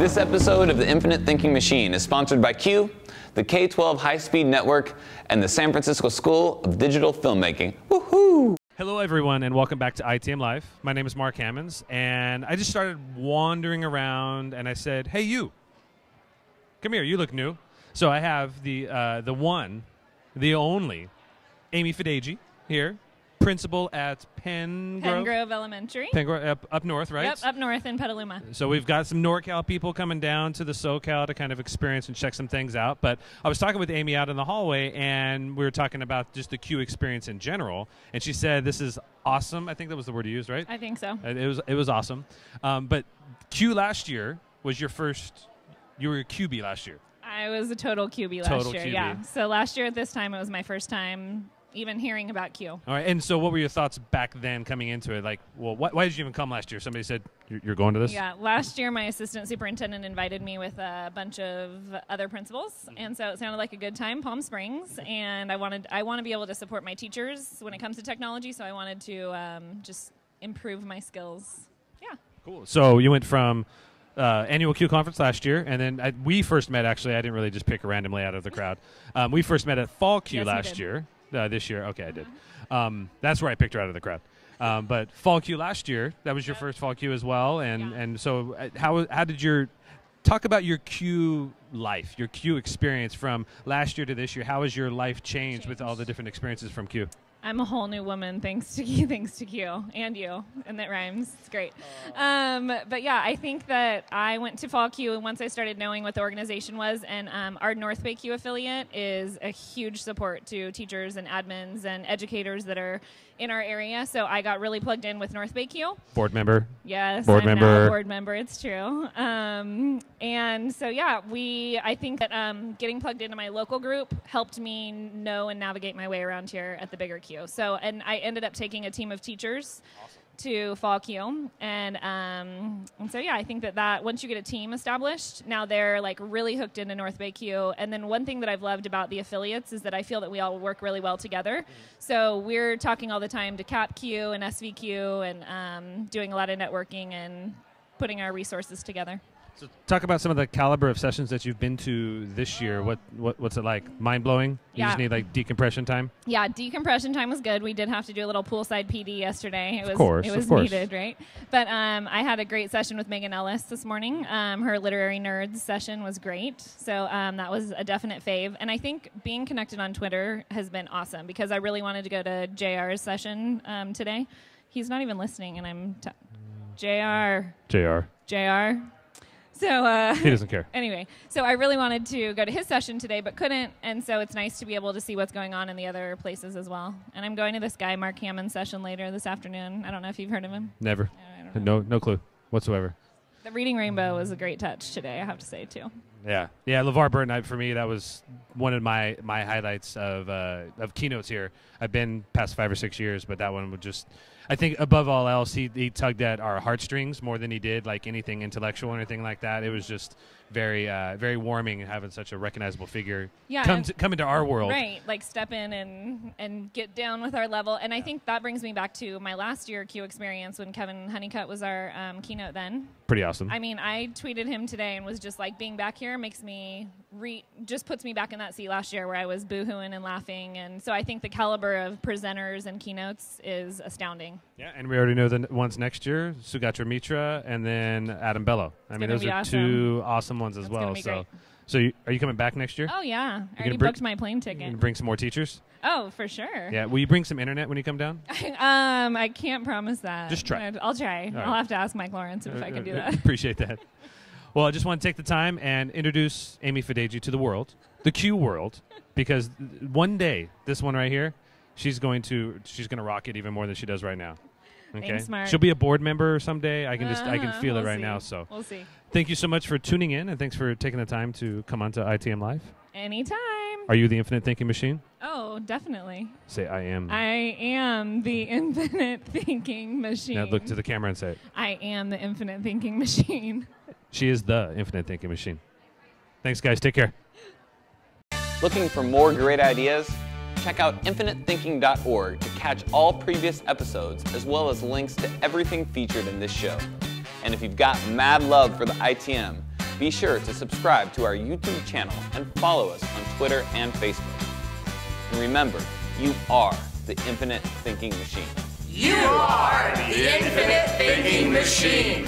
This episode of the Infinite Thinking Machine is sponsored by CUE, the K-12 High-Speed Network, and the San Francisco School of Digital Filmmaking. Woohoo! Hello, everyone, and welcome back to ITM Live. My name is Mark Hammonds, and I just started wandering around, and I said, "Hey, you, come here. You look new." So I have the one, the only, Amy Fadege here, principal at Pengrove Elementary. Pengrove, up north, right? Yep, up north in Petaluma. So we've got some NorCal people coming down to the SoCal to kind of experience and check some things out. But I was talking with Amy out in the hallway, and we were talking about just the CUE experience in general. And she said, "This is awesome." I think that was the word you used, right? I think so. It was awesome. But CUE last year was your first. You were a QB last year. I was a total QB last year. Yeah. So last year at this time, it was my first time even hearing about CUE. All right. And so what were your thoughts back then coming into it? Like, well, why did you even come last year? Somebody said, you're going to this? Yeah. Last year, my assistant superintendent invited me with a bunch of other principals. And so it sounded like a good time, Palm Springs. And I want to be able to support my teachers when it comes to technology. So I wanted to just improve my skills. Yeah. Cool. So you went from annual CUE conference last year, and then we first met, actually. I didn't really just pick randomly out of the crowd. We first met at Fall CUE last year. This year, okay, I did. That's where I picked her out of the crowd. But Fall CUE last year, that was your first Fall CUE as well. And so how did talk about your CUE life, your CUE experience from last year to this year? How has your life changed with all the different experiences from CUE? I'm a whole new woman thanks to CUE and you, and that rhymes. It's great. But yeah, I think that I went to Fall CUE, and once I started knowing what the organization was, and our North Bay CUE affiliate is a huge support to teachers and admins and educators that are in our area. So I got really plugged in with North Bay CUE. Board member. Yes, I'm now a board member. It's true. And so yeah, I think that getting plugged into my local group helped me know and navigate my way around here at the bigger CUE. So, and I ended up taking a team of teachers to Fall CUE, and so yeah, I think that once you get a team established, now they're like really hooked into North Bay CUE. And then one thing that I've loved about the affiliates is that I feel that we all work really well together. So we're talking all the time to CAP CUE and SVCUE, and doing a lot of networking and putting our resources together. So talk about some of the caliber of sessions that you've been to this year. What's it like? Mind-blowing? You just need like decompression time? Yeah, decompression time was good. We did have to do a little poolside PD yesterday. It was needed, right? But I had a great session with Megan Ellis this morning. Her Literary Nerds session was great. So that was a definite fave. And I think being connected on Twitter has been awesome because I really wanted to go to JR's session today. He's not even listening, and I'm JR. So he doesn't care. Anyway, so I really wanted to go to his session today, but couldn't, and so it's nice to be able to see what's going on in the other places as well. And I'm going to this guy Mark Hammond's session later this afternoon. I don't know if you've heard of him. Never. No clue whatsoever. The Reading Rainbow was a great touch today, I have to say too. Yeah, LeVar Burton. For me, that was one of my highlights of keynotes here. I've been past 5 or 6 years, but that one would just. I think above all else, he tugged at our heartstrings more than he did like anything intellectual or anything like that. It was just very warming having such a recognizable figure come into our world. Right, like step in and get down with our level. And I think that brings me back to my last year CUE experience when Kevin Honeycutt was our keynote then. Pretty awesome. I mean, I tweeted him today and was just like, being back here makes me just puts me back in that seat last year where I was boohooing and laughing. And so I think the caliber of presenters and keynotes is astounding. Yeah, and we already know the ones next year, Sugatra Mitra and then Adam Bello. I mean, those are awesome. Two awesome ones as well. So are you coming back next year? Oh, yeah. I already booked my plane ticket. You gonna bring some more teachers? Oh, for sure. Yeah. Will you bring some internet when you come down? I can't promise that. Just try. I'll try. Right. I'll have to ask Mike Lawrence if I can do that. Appreciate that. Well, I just want to take the time and introduce Amy Fadege to the world, the CUE world, because one day, this one right here, she's going to rock it even more than she does right now. Okay. Thanks, Mark. She'll be a board member someday. I can feel it right now. So we'll see. Thank you so much for tuning in, and thanks for taking the time to come onto ITM Live. Anytime. Are you the Infinite Thinking Machine? Oh, definitely. Say, I am. I am the Infinite Thinking Machine. Now look to the camera and say it. I am the Infinite Thinking Machine. She is the Infinite Thinking Machine. Thanks, guys. Take care. Looking for more great ideas? Check out infiniteThinking.org to catch all previous episodes, as well as links to everything featured in this show. And if you've got mad love for the ITM, Be sure to subscribe to our YouTube channel and follow us on Twitter and Facebook. And remember, you are the infinite thinking machine. You are the infinite thinking machine.